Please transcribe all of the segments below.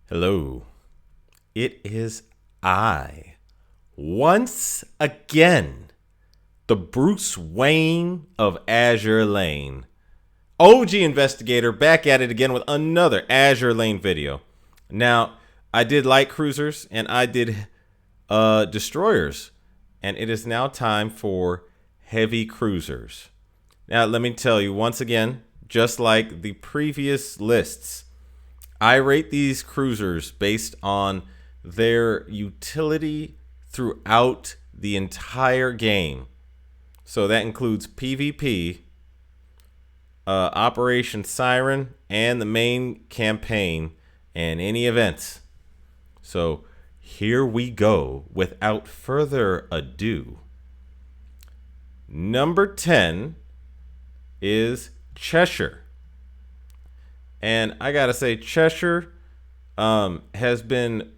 Hello. It is I, once again, the Bruce Wayne of Azur Lane. OG Investigator back at it again with another Azur Lane video. Now, I did light cruisers and I did destroyers. And it is now time for heavy cruisers. Now, let me tell you once again, just like the previous lists, I rate these cruisers based on their utility throughout the entire game. So that includes PvP, Operation Siren, and the main campaign, and any events. So here we go without further ado. Number 10 is Cheshire. And I gotta say, Cheshire has been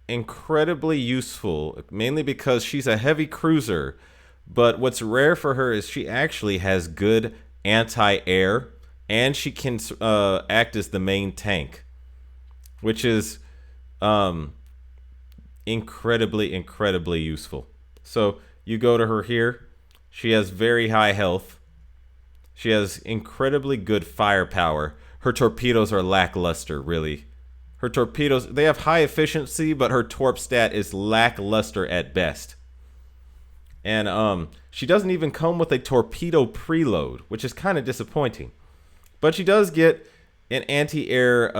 incredibly useful, mainly because she's a heavy cruiser. But what's rare for her is she actually has good anti-air, and she can act as the main tank, which is incredibly useful. So you go to her here. She has very high health. She has incredibly good firepower. Her torpedoes are lackluster, really. Her torpedoes, they have high efficiency, but her torp stat is lackluster at best. And she doesn't even come with a torpedo preload, which is kind of disappointing. But she does get an anti-air,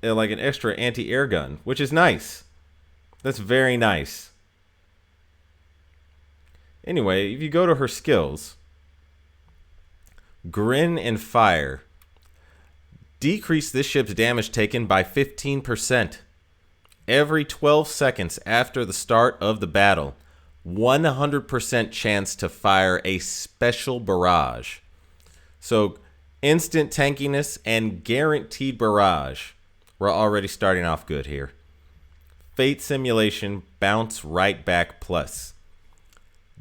like an extra anti-air gun, which is nice. That's very nice. Anyway, if you go to her skills, Grin and Fire. Decrease this ship's damage taken by 15%. Every 12 seconds after the start of the battle, 100% chance to fire a special barrage. So, instant tankiness and guaranteed barrage. We're already starting off good here. Fate Simulation, Bounce Right Back Plus.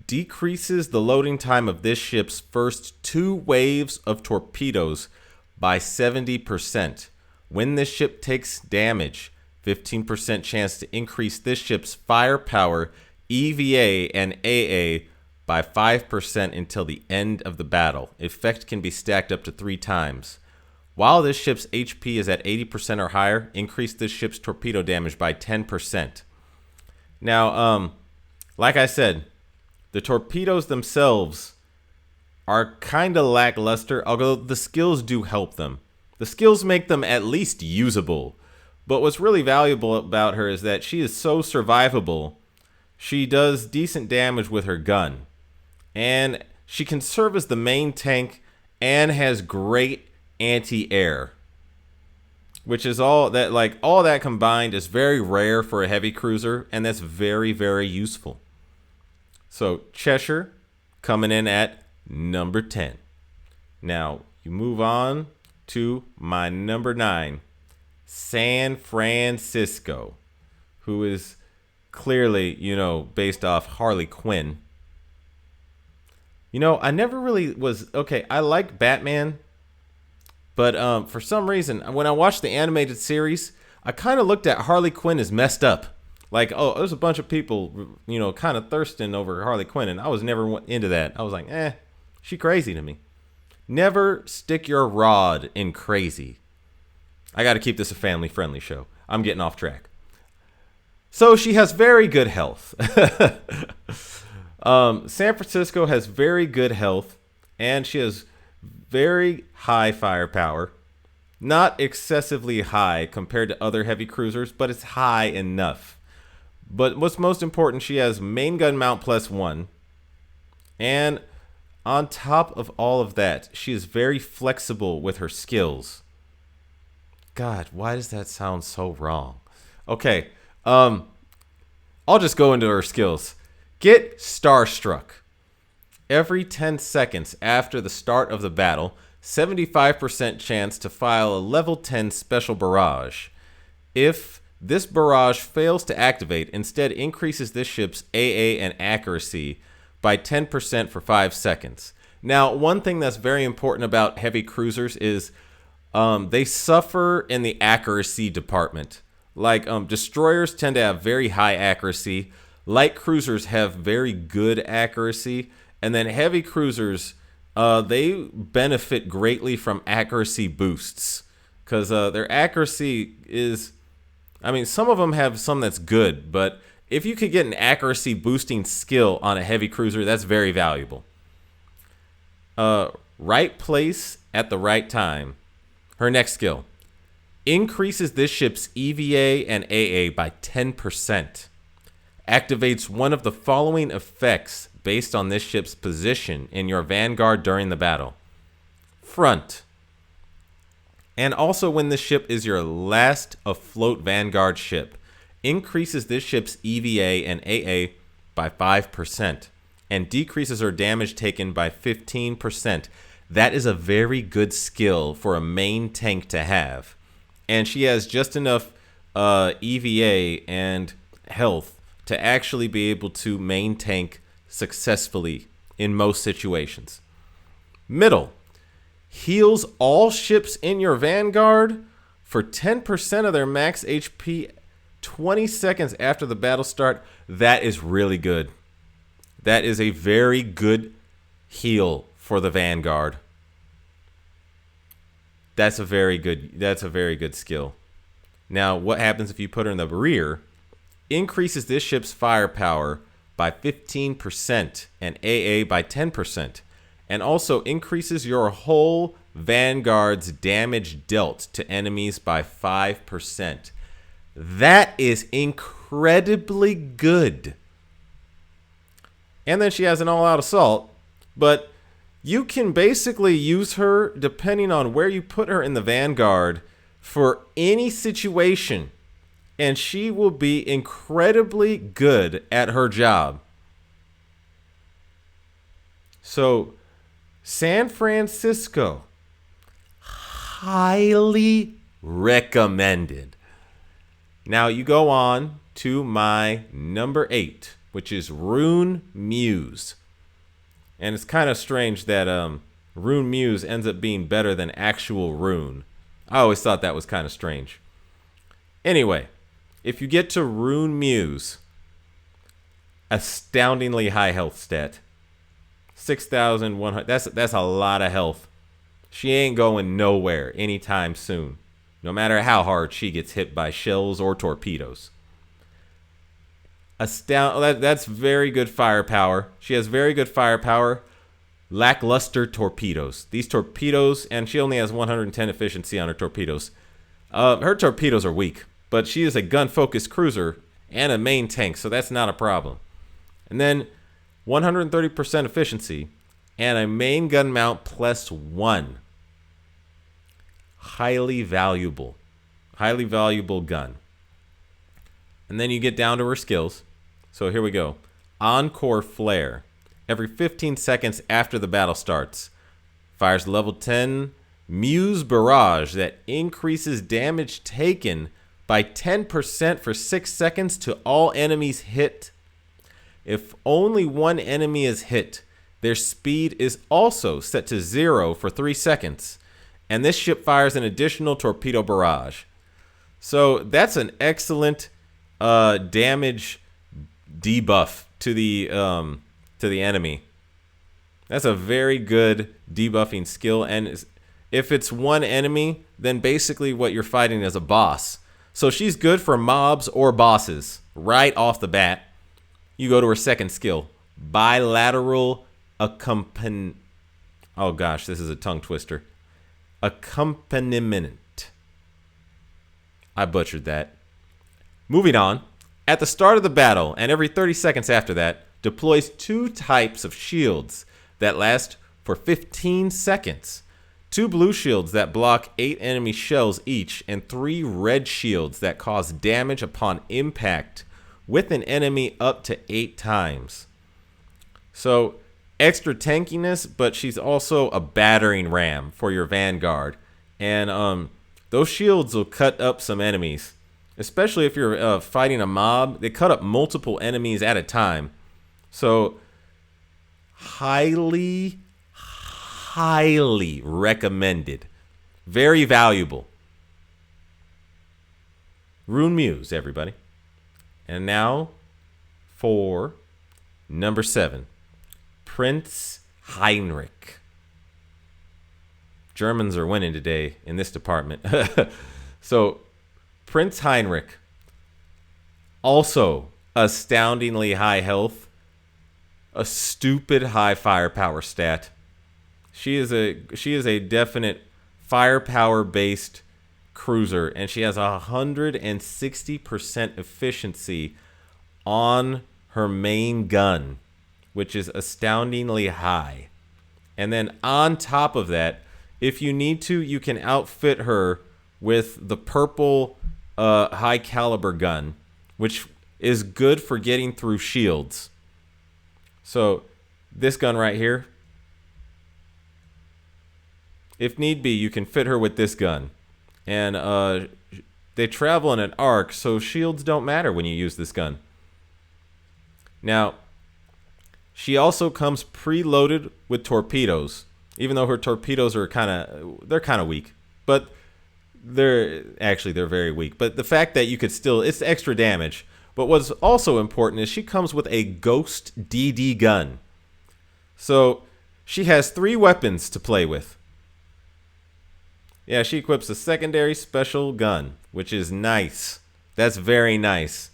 Decreases the loading time of this ship's first 2 waves of torpedoes by 70%. When this ship takes damage, 15% chance to increase this ship's firepower, EVA, and AA by 5% until the end of the battle. Effect can be stacked up to 3 times. While this ship's HP is at 80% or higher, increase this ship's torpedo damage by 10%. Now, like I said, the torpedoes themselves are kind of lackluster, although the skills do help them. The skills make them at least usable. But what's really valuable about her is that she is so survivable. She does decent damage with her gun. And she can serve as the main tank and has great anti-air. Which is all that combined is very rare for a heavy cruiser, and that's very useful. So Cheshire coming in at number 10. Now, you move on to my number 9, San Francisco, who is clearly, based off Harley Quinn. I never really was, I like Batman, but for some reason, when I watched the animated series, I kind of looked at Harley Quinn as messed up. Like, oh, there's a bunch of people, kind of thirsting over Harley Quinn, and I was never into that. I was like, she crazy to me. Never stick your rod in crazy. I got to keep this a family-friendly show. I'm getting off track. So she has very good health. San Francisco has very good health, and she has very high firepower. Not excessively high compared to other heavy cruisers, but it's high enough. But what's most important, she has main gun mount +1. And on top of all of that, she is very flexible with her skills. God, why does that sound so wrong? Okay, I'll just go into her skills. Get Starstruck. Every 10 seconds after the start of the battle, 75% chance to file a level 10 special barrage. If this barrage fails to activate, instead increases this ship's AA and accuracy by 10% for 5 seconds. Now, one thing that's very important about heavy cruisers is they suffer in the accuracy department. Like destroyers tend to have very high accuracy. Light cruisers have very good accuracy, and then heavy cruisers they benefit greatly from accuracy boosts because their accuracy is, I mean, some of them have some that's good, but if you could get an accuracy boosting skill on a heavy cruiser, that's very valuable. Right place at the right time. Her next skill increases this ship's EVA and AA by 10%. Activates one of the following effects based on this ship's position in your vanguard during the battle. Front. And also when this ship is your last afloat vanguard ship. Increases this ship's EVA and AA by 5%. And decreases her damage taken by 15%. That is a very good skill for a main tank to have. And she has just enough EVA and health to actually be able to main tank successfully in most situations. Middle. Heals all ships in your vanguard for 10% of their max HP 20 seconds after the battle start. That is really good. That is a very good heal for the vanguard. That's a very good skill. Now, what happens if you put her in the rear? Increases this ship's firepower by 15% and AA by 10%. And also increases your whole vanguard's damage dealt to enemies by 5%. That is incredibly good. And then she has an all-out assault, but you can basically use her depending on where you put her in the vanguard for any situation, and she will be incredibly good at her job. So, San Francisco, highly recommended. Now you go on to my number 8, which is Rune Muse. And it's kind of strange that Rune Muse ends up being better than actual Rune. I always thought that was kind of strange. Anyway, if you get to Rune Muse, astoundingly high health stat. 6,100. That's a lot of health. She ain't going nowhere anytime soon, no matter how hard she gets hit by shells or torpedoes. That's very good firepower. She has very good firepower. Lackluster torpedoes. These torpedoes, and she only has 110 efficiency on her torpedoes. Her torpedoes are weak, but she is a gun-focused cruiser and a main tank, so that's not a problem. And then 130% efficiency and a main gun mount +1. Highly valuable gun. And then you get down to her skills. So here we go. Encore Flare. Every 15 seconds after the battle starts. Fires level 10 Muse Barrage that increases damage taken by 10% for 6 seconds to all enemies hit. If only one enemy is hit, their speed is also set to 0 for 3 seconds. And this ship fires an additional torpedo barrage. So that's an excellent damage debuff to the enemy. That's a very good debuffing skill. And if it's one enemy, then basically what you're fighting is a boss. So she's good for mobs or bosses right off the bat. You go to her second skill, bilateral accompaniment. Oh gosh, this is a tongue twister. Accompaniment. I butchered that. Moving on. At the start of the battle and every 30 seconds after that, deploys 2 types of shields that last for 15 seconds. 2 blue shields that block 8 enemy shells each, and 3 red shields that cause damage upon impact with an enemy up to 8 times. So, extra tankiness, but she's also a battering ram for your vanguard. And those shields will cut up some enemies. Especially if you're fighting a mob, they cut up multiple enemies at a time. So, highly recommended. Very valuable. Rune Muse, everybody. And now for number 7, Prince Heinrich. Germans are winning today in this department. So, Prince Heinrich, also astoundingly high health, a stupid high firepower stat. She is a definite firepower based cruiser, and she has 160% efficiency on her main gun, which is astoundingly high. And then on top of that, if you need to, you can outfit her with the purple high caliber gun, which is good for getting through shields. So this gun right here, if need be, you can fit her with this gun. And they travel in an arc, so shields don't matter when you use this gun. Now, she also comes preloaded with torpedoes, even though her torpedoes are kind of weak. But they're very weak. But the fact that you could still, it's extra damage. But what's also important is she comes with a Ghost DD gun. So she has 3 weapons to play with. Yeah, she equips a secondary special gun, which is nice. That's very nice.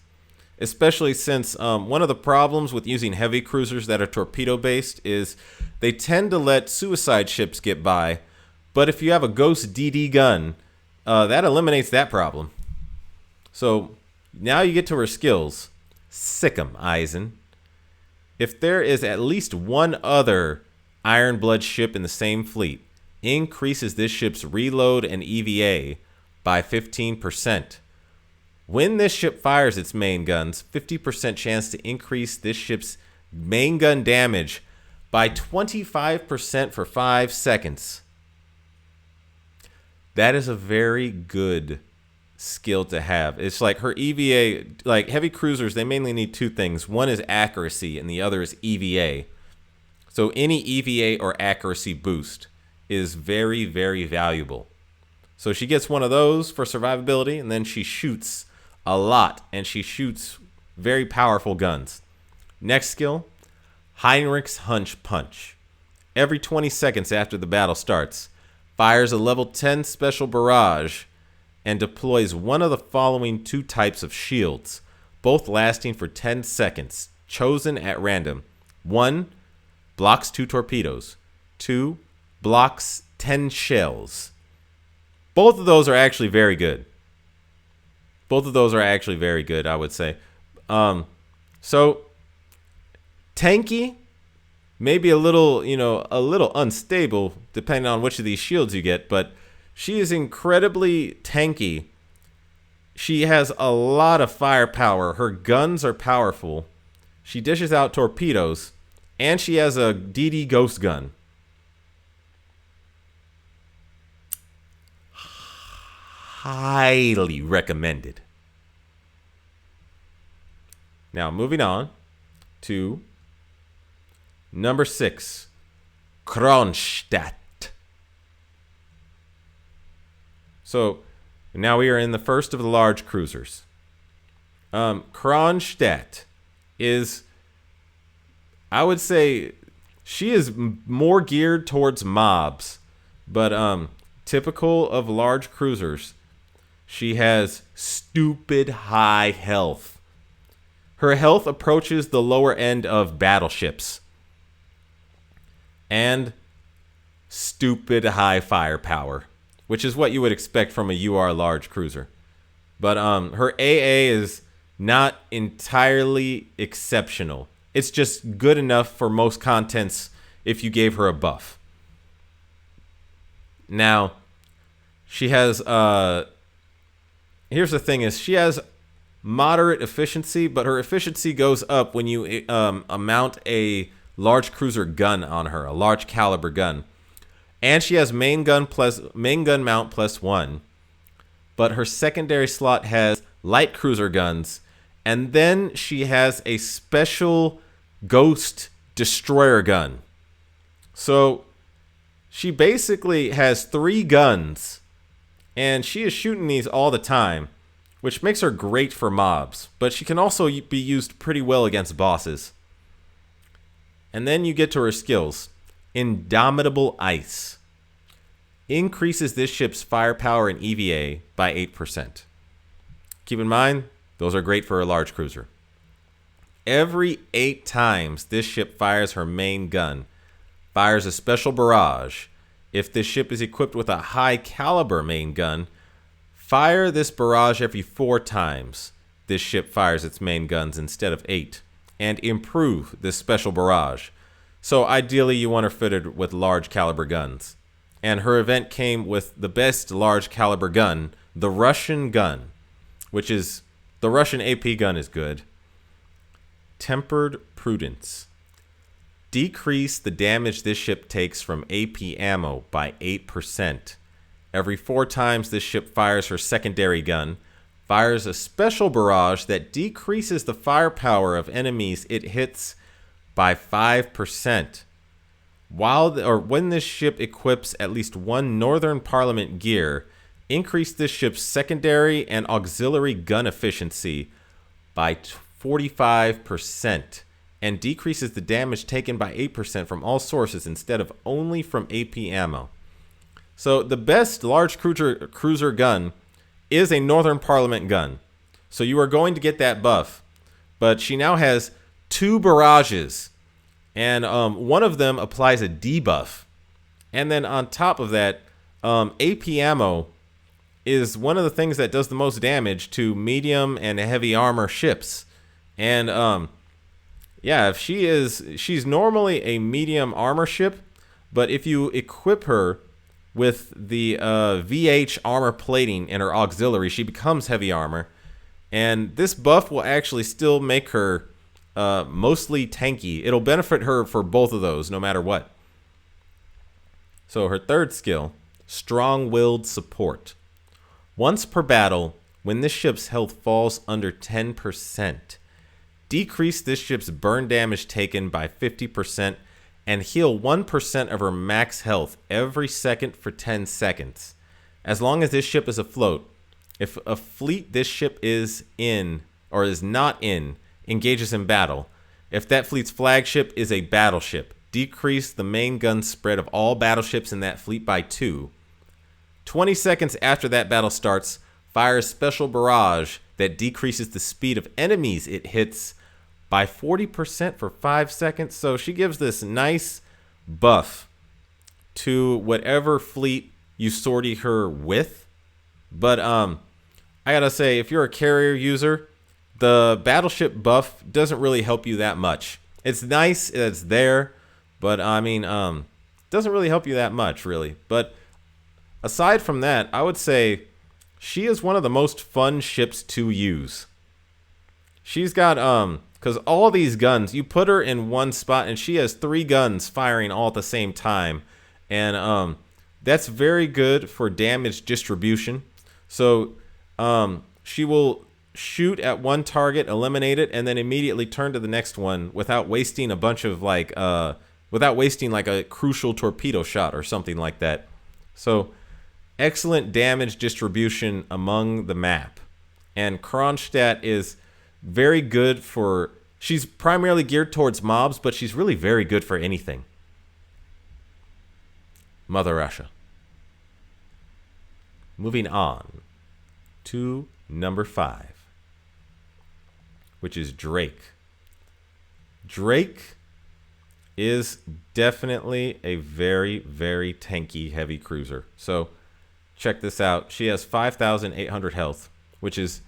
Especially since one of the problems with using heavy cruisers that are torpedo-based is they tend to let suicide ships get by. But if you have a Ghost DD gun, that eliminates that problem. So now you get to her skills. Sick 'em, Eisen. If there is at least one other Ironblood ship in the same fleet, increases this ship's reload and EVA by 15%. When this ship fires its main guns, 50% chance to increase this ship's main gun damage by 25% for 5 seconds. That is a very good skill to have. It's like her EVA, like heavy cruisers, they mainly need 2 things. One is accuracy and the other is EVA. So any EVA or accuracy boost is very, very valuable. So she gets one of those for survivability, and then she shoots a lot, and she shoots very powerful guns. Next skill, Heinrich's Hunch Punch. Every 20 seconds after the battle starts, fires a level 10 special barrage and deploys one of the following 2 types of shields, both lasting for 10 seconds, chosen at random. 1, blocks 2 torpedoes. 2, blocks 10 shells. Both of those are actually very good. I would say. So tanky, maybe a little unstable depending on which of these shields you get, but she is incredibly tanky. She has a lot of firepower. Her guns are powerful. She dishes out torpedoes, and she has a DD ghost gun. Highly recommended. Now, moving on to number 6, Kronstadt. So, now we are in the first of the large cruisers. Kronstadt is, I would say, she is more geared towards mobs, but typical of large cruisers, she has stupid high health. Her health approaches the lower end of battleships. And stupid high firepower, which is what you would expect from a UR large cruiser. But her AA is not entirely exceptional. It's just good enough for most contents if you gave her a buff. Now, she has here's the thing is she has moderate efficiency, but her efficiency goes up when you mount a large cruiser gun on her, a large caliber gun. And she has main gun mount plus 1. But her secondary slot has light cruiser guns, and then she has a special ghost destroyer gun. So she basically has 3 guns, and she is shooting these all the time, which makes her great for mobs, but she can also be used pretty well against bosses. And then you get to her skills. Indomitable Ice. Increases this ship's firepower and EVA by 8%. Keep in mind, those are great for a large cruiser. Every 8 times this ship fires her main gun, fires a special barrage. If this ship is equipped with a high caliber main gun, fire this barrage every 4 times this ship fires its main guns instead of 8, and improve this special barrage. So ideally you want her fitted with large caliber guns. And her event came with the best large caliber gun, the Russian gun, which is, the Russian AP gun is good. Tempered Prudence. Decrease the damage this ship takes from AP ammo by 8%. Every 4 times this ship fires her secondary gun, fires a special barrage that decreases the firepower of enemies it hits by 5%. When this ship equips at least one Northern Parliament gear, increase this ship's secondary and auxiliary gun efficiency by 45%, and decreases the damage taken by 8% from all sources instead of only from AP ammo. So the best large cruiser gun is a Northern Parliament gun. So you are going to get that buff. But she now has 2 barrages, and one of them applies a debuff. And then on top of that, AP ammo is one of the things that does the most damage to medium and heavy armor ships. And yeah, if she's normally a medium armor ship, but if you equip her with the VH armor plating in her auxiliary, she becomes heavy armor. And this buff will actually still make her mostly tanky. It'll benefit her for both of those, no matter what. So her third skill, Strong-Willed Support. Once per battle, when this ship's health falls under 10%, decrease this ship's burn damage taken by 50% and heal 1% of her max health every second for 10 seconds. As long as this ship is afloat, if a fleet this ship is in or is not in engages in battle, if that fleet's flagship is a battleship, decrease the main gun spread of all battleships in that fleet by 2. 20 seconds after that battle starts, fire a special barrage that decreases the speed of enemies it hits by 40% for 5 seconds. So she gives this nice buff to whatever fleet you sortie her with. But I gotta say, if you're a carrier user, the battleship buff doesn't really help you that much. It's nice, it's there, but I mean, doesn't really help you that much, really. But aside from that, I would say she is one of the most fun ships to use. She's got because all these guns, you put her in one spot and she has 3 guns firing all at the same time. And that's very good for damage distribution. So she will shoot at one target, eliminate it, and then immediately turn to the next one without wasting a bunch of without wasting like a crucial torpedo shot or something like that. So excellent damage distribution among the map. And Kronstadt is very good for, she's primarily geared towards mobs, but she's really very good for anything. Mother Russia. Moving on to number 5, which is Drake. Drake is definitely a very, very tanky heavy cruiser. So check this out. She has 5,800 health, which is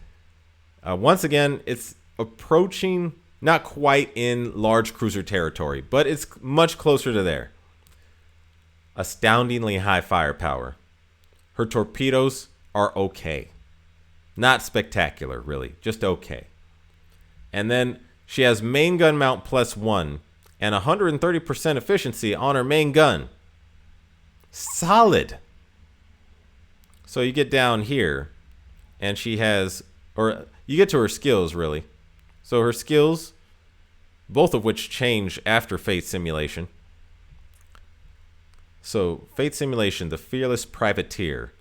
once again, it's approaching, not quite in large cruiser territory, but it's much closer to there. Astoundingly high firepower. Her torpedoes are okay. Not spectacular, really, just okay. And then she has main gun mount +1 and 130% efficiency on her main gun. Solid. So you get down here, and she has, or you get to her skills, really. So her skills, both of which change after Fate Simulation. So Fate Simulation, the Fearless Privateer.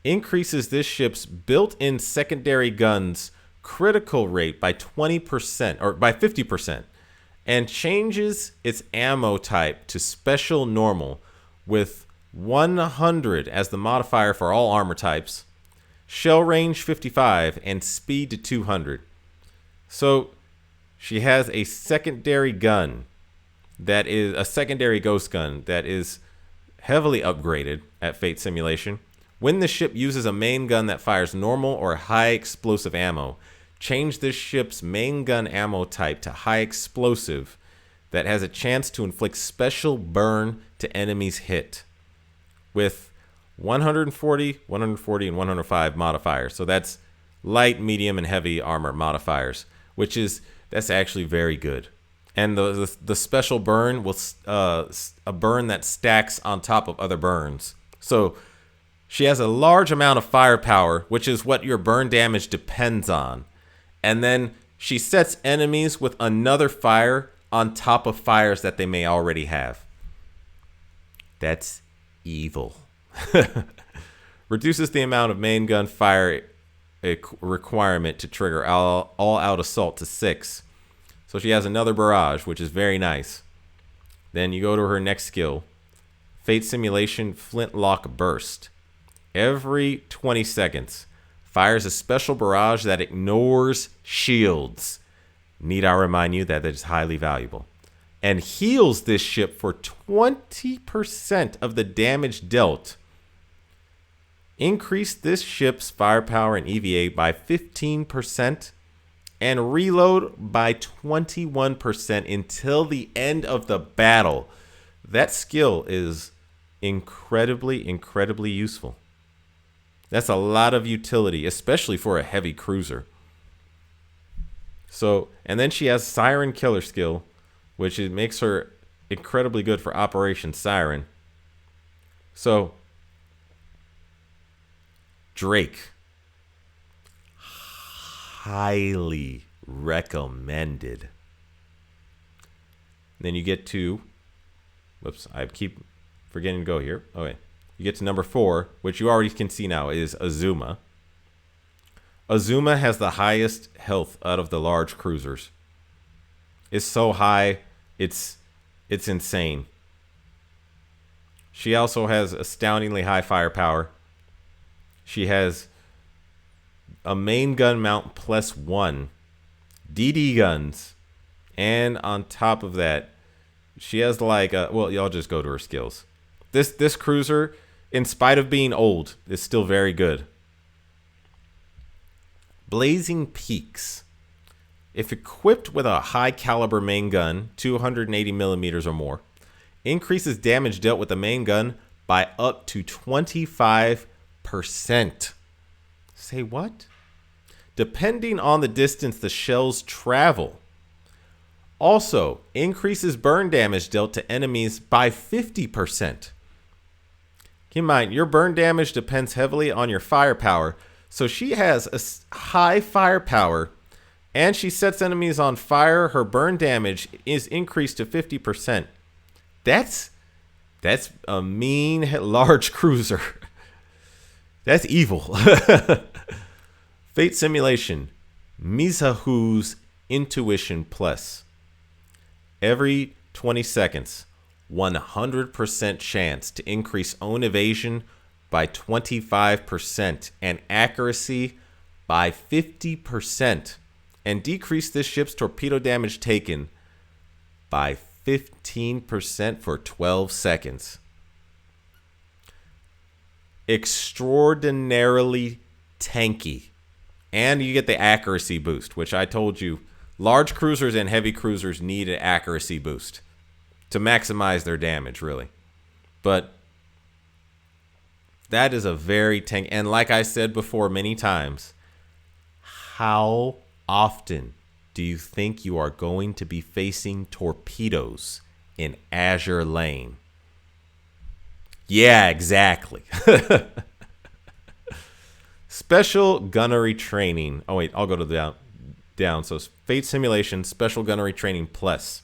increases this ship's built-in secondary gun's critical rate by 20% or by 50%, and changes its ammo type to special normal with 100 as the modifier for all armor types, shell range 55, and speed to 200. So she has a secondary gun that is a secondary ghost gun that is heavily upgraded at Fate Simulation. When the ship uses a main gun that fires normal or high explosive ammo, change this ship's main gun ammo type to high explosive that has a chance to inflict special burn to enemies hit with 140, 140, and 105 modifiers. So that's light, medium, and heavy armor modifiers, that's actually very good. And the special burn will a burn that stacks on top of other burns. So she has a large amount of firepower, which is what your burn damage depends on. And then she sets enemies with another fire on top of fires that they may already have. That's evil. Reduces the amount of main gun fire requirement to trigger all-out assault to 6. So she has another barrage, which is very nice. Then you go to her next skill, Fate Simulation Flintlock Burst. Every 20 seconds, fires a special barrage that ignores shields. Need I remind you that is highly valuable. And heals this ship for 20% of the damage dealt. Increase this ship's firepower and EVA by 15%. And reload by 21% until the end of the battle. That skill is incredibly, incredibly useful. That's a lot of utility, especially for a heavy cruiser. So, and then she has Siren Killer skill, which makes her incredibly good for Operation Siren. So, Drake. Highly recommended. Then you get to, whoops, I keep forgetting to go here. Okay, you get to number 4, which you already can see now is Azuma. Azuma has the highest health out of the large cruisers. It's so high, it's insane. She also has astoundingly high firepower. She has a main gun mount +1, DD guns, and on top of that, she has well, y'all just go to her skills. This cruiser, in spite of being old, is still very good. Blazing Peaks. If equipped with a high caliber main gun, 280 millimeters or more, increases damage dealt with the main gun by up to 25%. Say what? Depending on the distance the shells travel. Also, increases burn damage dealt to enemies by 50%. Keep in mind, your burn damage depends heavily on your firepower. So she has a high firepower, and she sets enemies on fire. Her burn damage is increased to 50%. That's a mean large cruiser. That's evil. Fate Simulation, Misahu's Intuition Plus. Every 20 seconds, 100% chance to increase own evasion by 25% and accuracy by 50%, and decrease this ship's torpedo damage taken by 15% for 12 seconds. Extraordinarily tanky. And you get the accuracy boost, which I told you, large cruisers and heavy cruisers need an accuracy boost to maximize their damage, really. But that is a very tanky. And like I said before many times, how often do you think you are going to be facing torpedoes in Azure Lane? Yeah, exactly. Special gunnery training. Oh, wait, I'll go to the down. So Fate Simulation, Special Gunnery Training Plus.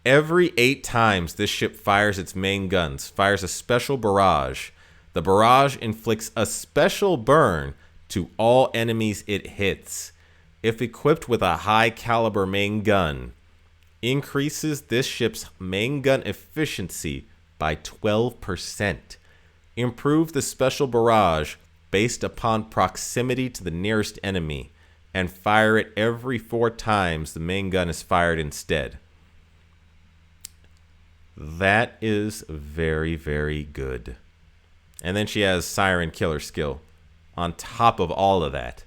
Every 8 times this ship fires its main guns, fires a special barrage. The The barrage inflicts a special burn to all enemies it hits. If equipped with a high caliber main gun, increases this ship's main gun efficiency by 12%. Improve the special barrage based upon proximity to the nearest enemy, and fire it every 4 times the main gun is fired instead. That is very, very good. And then she has Siren Killer skill on top of all of that.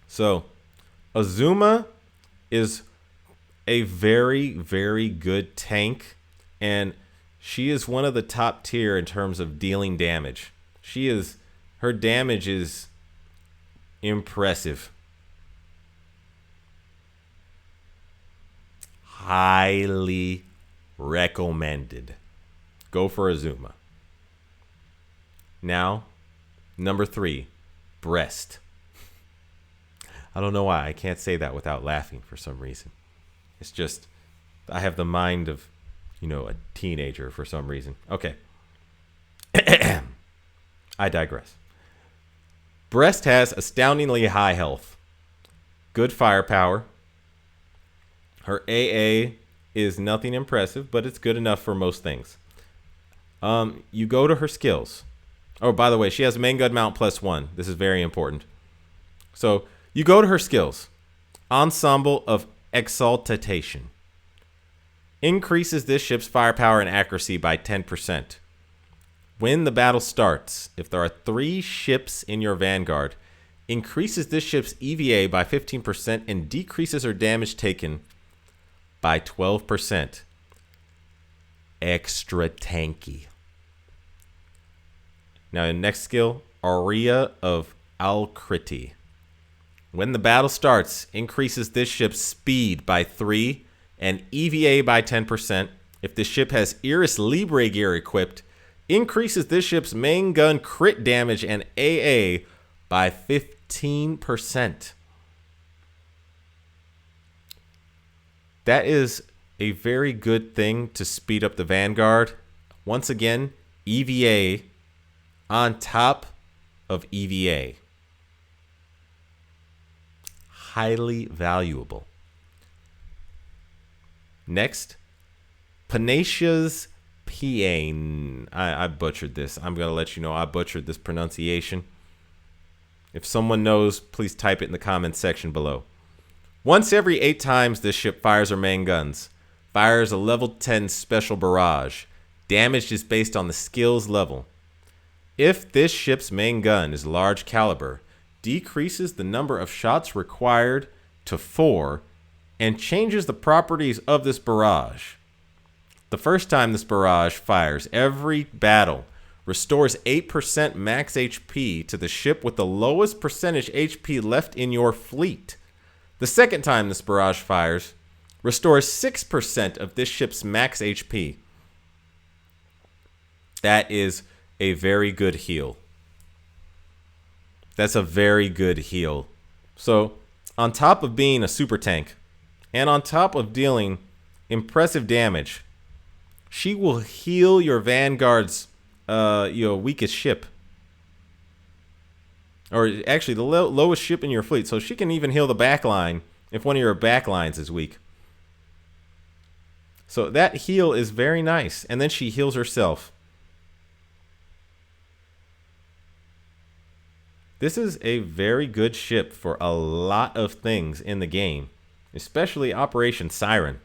So, Azuma is a very, very good tank, and she is one of the top tier in terms of dealing damage. Her damage is impressive. Highly recommended. Go for Azuma. Now, number 3, breast. I don't know why I can't say that without laughing for some reason. It's just, I have the mind of, a teenager for some reason. Okay. I digress. Breast has astoundingly high health, good firepower. Her AA is nothing impressive, but it's good enough for most things. You go to her skills. Oh, by the way, she has a main gun mount +1. This is very important. So you go to her skills. Ensemble of Exaltation. Increases this ship's firepower and accuracy by 10%. When the battle starts, if there are 3 ships in your vanguard, increases this ship's EVA by 15% and decreases her damage taken by 12%. Extra tanky. Now, in next skill, Aria of Alcrity. When the battle starts, increases this ship's speed by 3 and EVA by 10%. If the ship has Iris Libre gear equipped, increases this ship's main gun crit damage and AA by 15%. That is a very good thing to speed up the Vanguard. Once again, EVA on top of EVA. Highly valuable. Next, Panasia's Piane. I butchered this. I'm going to let you know I butchered this pronunciation. If someone knows, please type it in the comments section below. Once every 8 times this ship fires her main guns. Fires a level 10 special barrage. Damage is based on the skills level. If this ship's main gun is large caliber, decreases the number of shots required to 4 and changes the properties of this barrage. The first time this barrage fires every battle, restores 8% max HP to the ship with the lowest percentage HP left in your fleet. The second time this barrage fires, restores 6% of this ship's max HP. That is a very good heal. That's a very good heal. So, on top of being a super tank, and on top of dealing impressive damage, she will heal your Vanguard's weakest ship. Or actually the lowest ship in your fleet. So she can even heal the backline if one of your backlines is weak. So that heal is very nice. And then she heals herself. This is a very good ship for a lot of things in the game. Especially Operation Siren.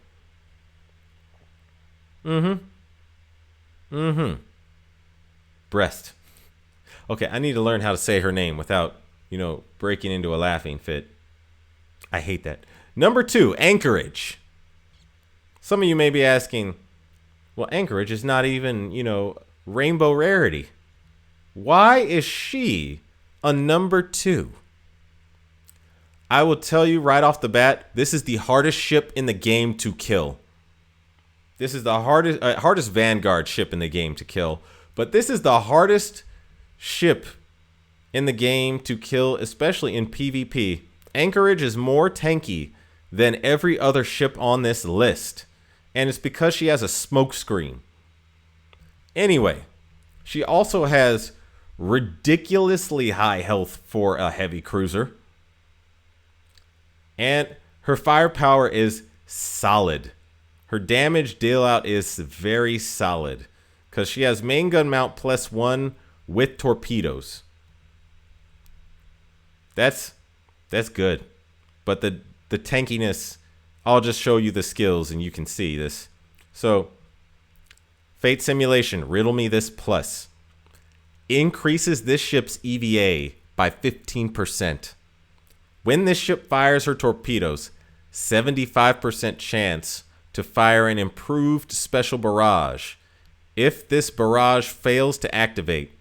Breast. Okay, I need to learn how to say her name without, breaking into a laughing fit. I hate that. Number 2, Anchorage. Some of you may be asking, well, Anchorage is not even, rainbow rarity. Why is she a number 2? I will tell you right off the bat, this is the hardest ship in the game to kill. This is the hardest Vanguard ship in the game to kill. But this is the hardest ship in the game to kill, especially in PvP. Anchorage is more tanky than every other ship on this list. And it's because she has a smoke screen. Anyway, She also has ridiculously high health for a heavy cruiser. And her firepower is solid. Her damage deal out is very solid because she has main gun mount +1 with torpedoes. That's good. But the tankiness, I'll just show you the skills and you can see this. So, Fate Simulation, riddle me this plus. Increases this ship's EVA by 15%. When this ship fires her torpedoes, 75% chance to fire an improved special barrage. If this barrage fails to activate,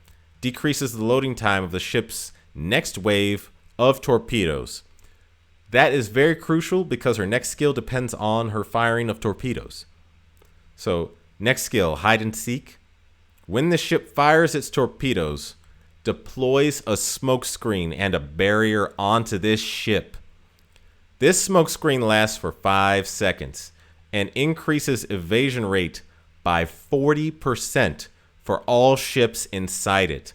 decreases the loading time of the ship's next wave of torpedoes. That is very crucial because her next skill depends on her firing of torpedoes. So, next skill, hide and seek. When the ship fires its torpedoes, deploys a smoke screen and a barrier onto this ship. This smoke screen lasts for 5 seconds and increases evasion rate by 40% for all ships inside it.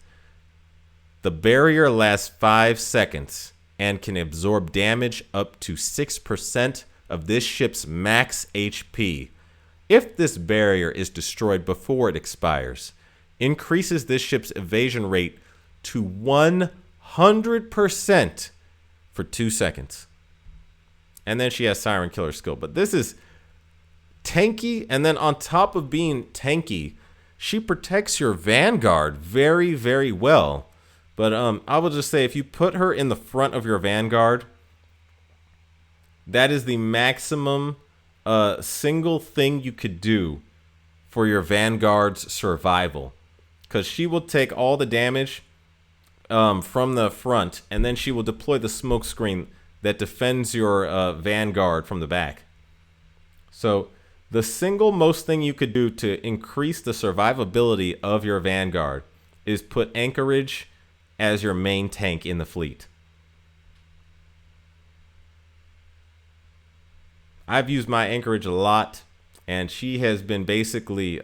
The barrier lasts 5 seconds and can absorb damage up to 6% of this ship's max HP. If this barrier is destroyed before it expires, increases this ship's evasion rate to 100% for 2 seconds. And then she has Siren Killer skill. But this is tanky, and then on top of being tanky, she protects your Vanguard very, very well. But I will just say, if you put her in the front of your Vanguard, that is the maximum single thing you could do for your Vanguard's survival. Because she will take all the damage from the front, and then she will deploy the smoke screen that defends your Vanguard from the back. So the single most thing you could do to increase the survivability of your Vanguard is put Anchorage as your main tank in the fleet. I've used my Anchorage a lot, and she has been basically,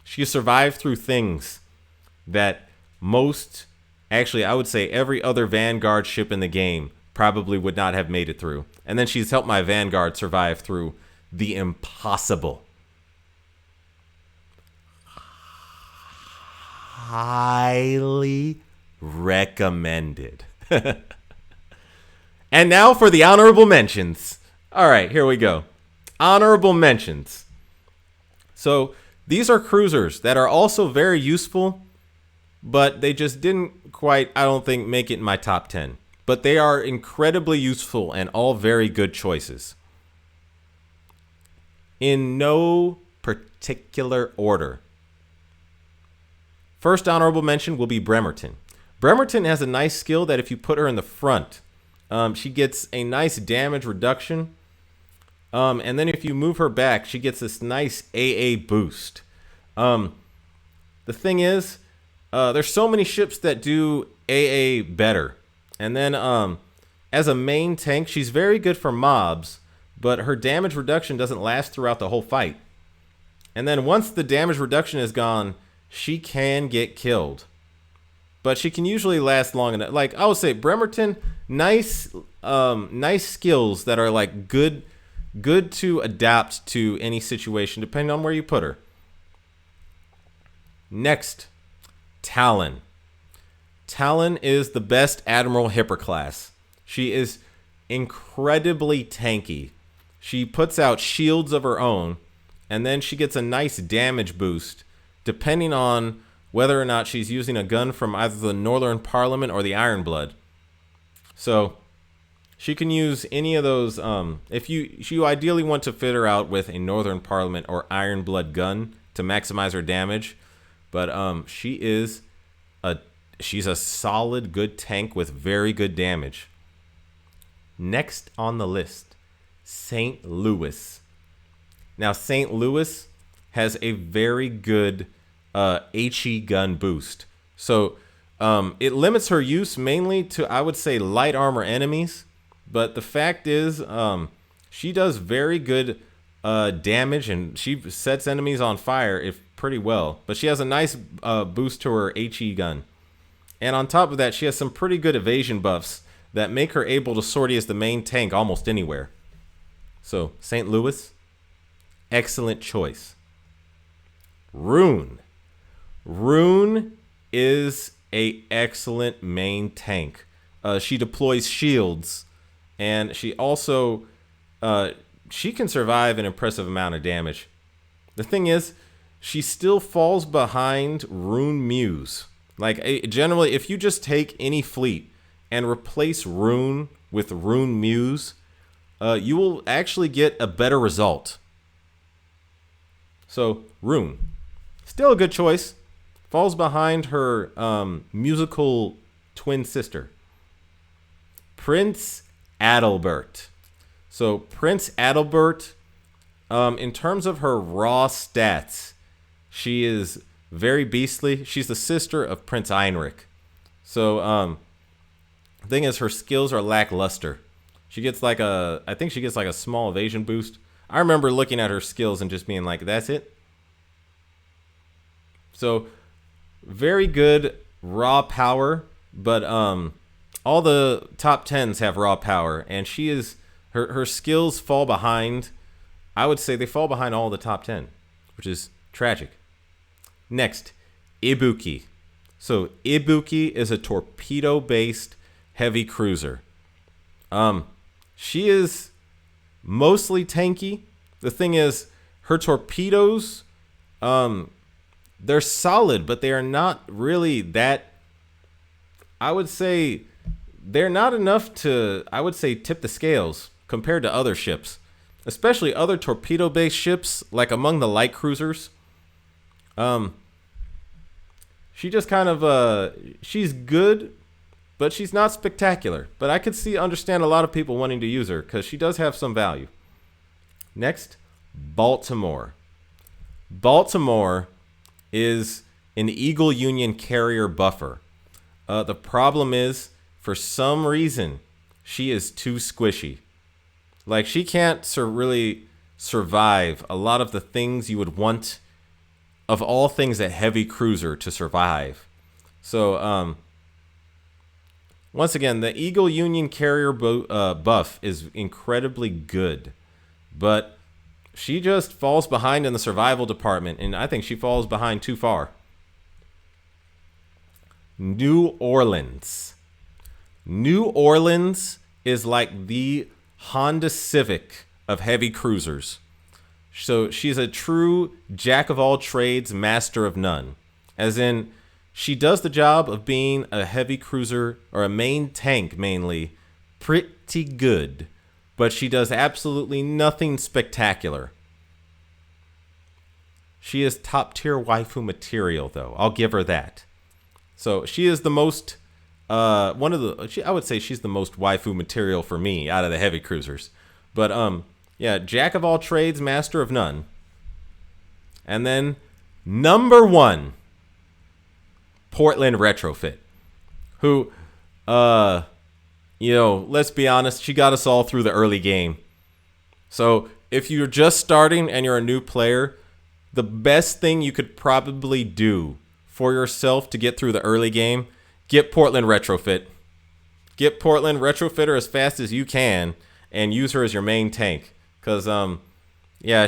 she survived through things that most, actually I would say every other Vanguard ship in the game probably would not have made it through. And then she's helped my Vanguard survive through the impossible. Highly recommended. And now for the honorable mentions. All right, here we go. Honorable mentions. So these are cruisers that are also very useful, but they just didn't quite, I don't think, make it in my top 10. But they are incredibly useful and all very good choices. In no particular order. First honorable mention will be Bremerton. Bremerton has a nice skill that if you put her in the front, she gets a nice damage reduction. And then if you move her back, she gets this nice AA boost. The thing is, there's so many ships that do AA better. And then as a main tank, she's very good for mobs, but her damage reduction doesn't last throughout the whole fight. And then once the damage reduction is gone, she can get killed. But she can usually last long enough. Like I would say, Bremerton, nice skills that are like good to adapt to any situation, depending on where you put her. Next, Talon. Talon is the best Admiral Hipper class. She is incredibly tanky. She puts out shields of her own, and then she gets a nice damage boost, depending on whether or not she's using a gun from either the Northern Parliament or the Iron Blood. So she can use any of those. If you ideally want to fit her out with a Northern Parliament or Iron Blood gun to maximize her damage, but she's a solid, good tank with very good damage. Next on the list, St. Louis. Now, St. Louis has a very good HE gun boost. So it limits her use mainly to, I would say, light armor enemies. But the fact is, she does very good damage, and she sets enemies on fire pretty well. But she has a nice boost to her HE gun. And on top of that, she has some pretty good evasion buffs that make her able to sortie as the main tank almost anywhere. So, St. Louis, excellent choice. Rune. Rune is a excellent main tank. She deploys shields, and she also she can survive an impressive amount of damage. The thing is, she still falls behind Rune Muse. Like, generally, if you just take any fleet and replace Rune with Rune Muse, you will actually get a better result. So, Rune, still a good choice. Falls behind her musical twin sister, Prince Adalbert. So, Prince Adalbert, in terms of her raw stats, she is very beastly. She's the sister of Prince Heinrich. So, the thing is, her skills are lackluster. She gets like I think she gets like a small evasion boost. I remember looking at her skills and just being like, that's it. So, very good raw power, but all the top 10s have raw power, and she is her skills fall behind. I would say they fall behind all the top 10, which is tragic. Next, Ibuki. So Ibuki is a torpedo-based heavy cruiser. She is mostly tanky. The thing is, her torpedoes, they're solid, but they are not really that. I would say they're not enough to, I would say, tip the scales compared to other ships, especially other torpedo-based ships, like among the light cruisers. She just kind of, she's good, but she's not spectacular. But I could understand a lot of people wanting to use her because she does have some value. Next, Baltimore. Baltimore is an Eagle Union carrier buffer. The problem is, for some reason, she is too squishy. Like, she can't really survive a lot of the things you would want, of all things, a heavy cruiser to survive. So, once again, the Eagle Union carrier buff is incredibly good, but she just falls behind in the survival department, and I think she falls behind too far. New Orleans. New Orleans is like the Honda Civic of heavy cruisers. So she's a true jack of all trades, master of none. As in, she does the job of being a heavy cruiser, or a main tank mainly, pretty good. But she does absolutely nothing spectacular. She is top tier waifu material, though. I'll give her that. So she is the most, I would say she's the most waifu material for me out of the heavy cruisers. But yeah, jack of all trades, master of none. And then number 1, Portland Retrofit, who, let's be honest, she got us all through the early game. So if you're just starting and you're a new player, the best thing you could probably do for yourself to get through the early game, get Portland Retrofit. Get Portland, retrofit her as fast as you can, and use her as your main tank. Because, yeah,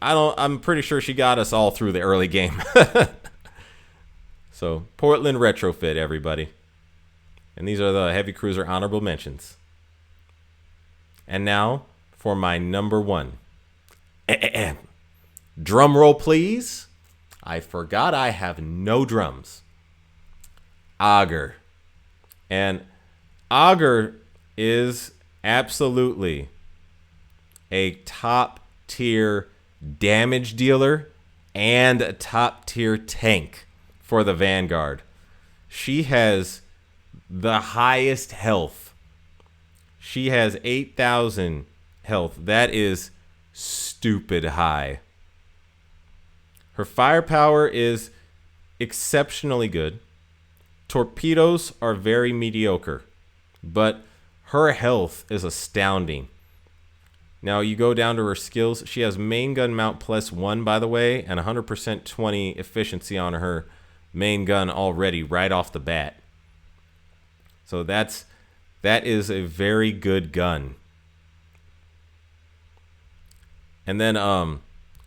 I'm pretty sure she got us all through the early game. So, Portland Retrofit, everybody. And these are the heavy cruiser honorable mentions. And now, for my number 1. Drum roll, please. I forgot I have no drums. Augur. And Augur is absolutely a top tier damage dealer and a top tier tank for the Vanguard. She has the highest health. She has 8,000 health. That is stupid high. Her firepower is exceptionally good. Torpedoes are very mediocre, but her health is astounding. Now you go down to her skills. She has main gun mount +1, by the way, and 100% 20 efficiency on her main gun already right off the bat. So that is a very good gun. And then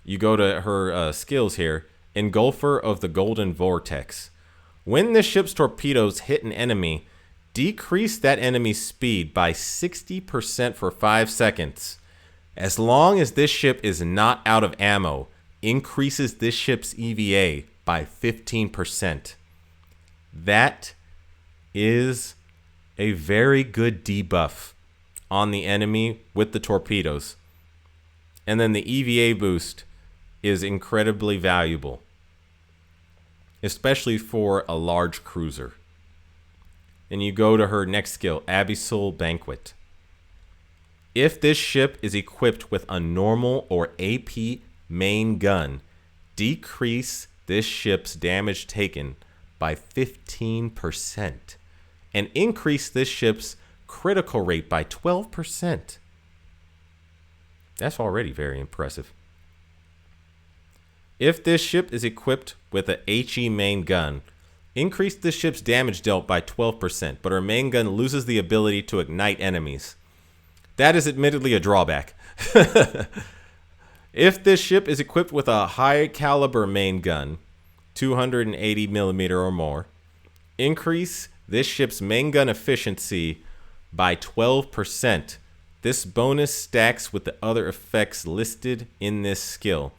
you go to her skills here. Engulfer of the Golden Vortex. When this ship's torpedoes hit an enemy, decrease that enemy's speed by 60% for 5 seconds. As long as this ship is not out of ammo, increases this ship's EVA by 15%. That is a very good debuff on the enemy with the torpedoes. And then the EVA boost is incredibly valuable, especially for a large cruiser. And you go to her next skill, Abyssal Banquet. If this ship is equipped with a normal or AP main gun, decrease this ship's damage taken by 15% and increase this ship's critical rate by 12%. That's already very impressive. If this ship is equipped with a HE main gun, increase this ship's damage dealt by 12%, but her main gun loses the ability to ignite enemies. That is admittedly a drawback. If this ship is equipped with a high caliber main gun, 280 millimeter or more, increase this ship's main gun efficiency by 12%. This bonus stacks with the other effects listed in this skill.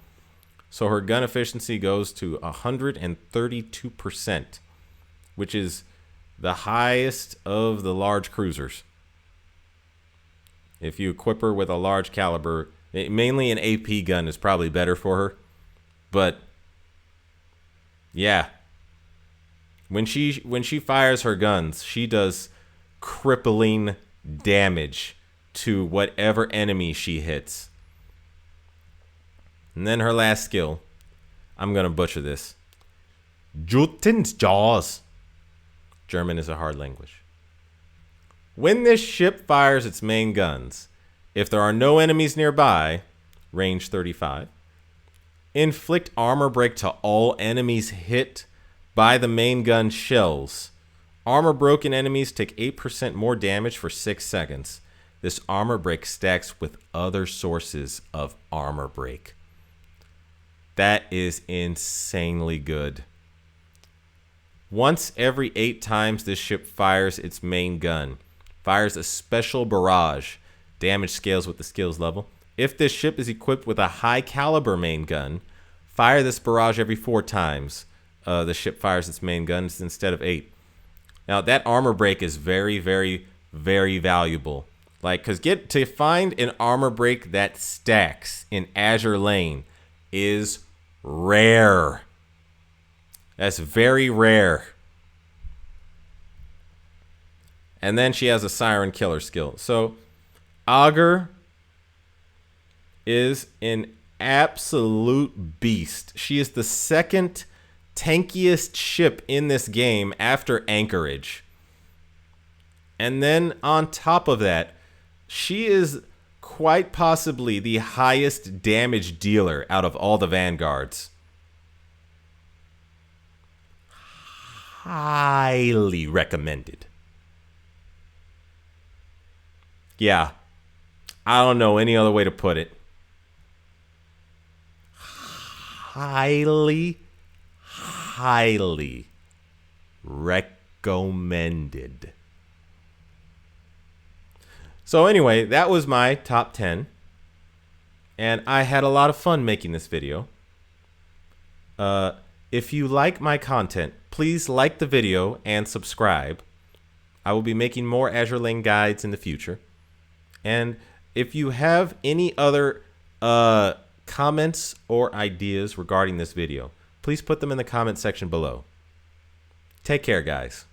So her gun efficiency goes to 132%, which is the highest of the large cruisers. If you equip her with a large caliber, mainly an AP gun is probably better for her. But yeah, when she fires her guns, she does crippling damage to whatever enemy she hits. And then her last skill, I'm gonna butcher this. Juten's Jaws. German is a hard language. When this ship fires its main guns, if there are no enemies nearby, range 35, inflict armor break to all enemies hit by the main gun shells. Armor broken enemies take 8% more damage for 6 seconds. This armor break stacks with other sources of armor break. That is insanely good. Once every 8 times this ship fires its main gun, fires a special barrage. Damage scales with the skills level. If this ship is equipped with a high caliber main gun, fire this barrage every 4 times. The ship fires its main guns instead of 8. Now that armor break is very, very, very valuable. Like, cause to find an armor break that stacks in Azur Lane is rare. That's very rare. And then she has a Siren Killer skill. So Azur is an absolute beast. She is the second tankiest ship in this game after Anchorage. And then on top of that, she is quite possibly the highest damage dealer out of all the Vanguards. Highly recommended. Yeah, I don't know any other way to put it. Highly, highly recommended. So anyway, that was my top 10. And I had a lot of fun making this video. If you like my content, please like the video and subscribe. I will be making more Azur Lane guides in the future. And if you have any other comments or ideas regarding this video, please put them in the comment section below. Take care, guys.